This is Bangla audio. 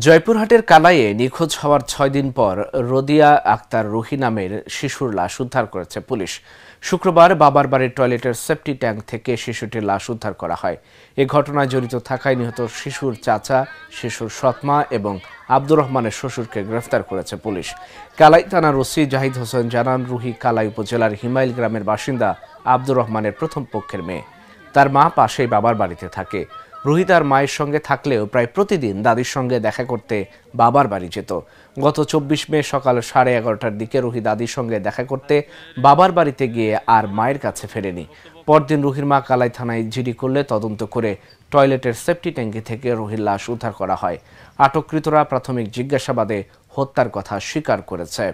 জয়পুরহাটের কালাইয়ে নিখোঁজ হওয়ার ৬ দিন পর রোদিয়া আক্তার রুহি নামের শিশুর লাশ উদ্ধার করেছে পুলিশ। শুক্রবার বাবার বাড়ির টয়লেটের সেপটি ট্যাঙ্ক থেকে শিশুটির লাশ উদ্ধার করা হয়। এ ঘটনায় জড়িত থাকায় নিহত শিশুর চাচা, শিশুর সৎমা এবং আব্দুর রহমানের শ্বশুরকে গ্রেফতার করেছে পুলিশ। কালাই থানার ওসি জাহিদ হোসেন জানান, রুহি কালাই উপজেলার হিমাইল গ্রামের বাসিন্দা আব্দুর রহমানের প্রথম পক্ষের মেয়ে। তার মা পাশেই বাবার বাড়িতে থাকে। রুহি তার মায়ের সঙ্গে থাকলেও প্রায় প্রতিদিন দাদির সঙ্গে দেখা করতে বাবার বাড়ি যেত। গত ২৪ মে সকাল 11:30টার দিকে রুহি দাদির সঙ্গে দেখা করতে বাবার বাড়িতে গিয়ে আর মায়ের কাছে ফেরেনি। পরদিন রুহির মা কালাই থানায় জিডি করলে তদন্ত করে টয়লেটের সেপটি ট্যাঙ্কি থেকে রুহির লাশ উদ্ধার করা হয়। আটককৃতরা প্রাথমিক জিজ্ঞাসাবাদে হত্যার কথা স্বীকার করেছে।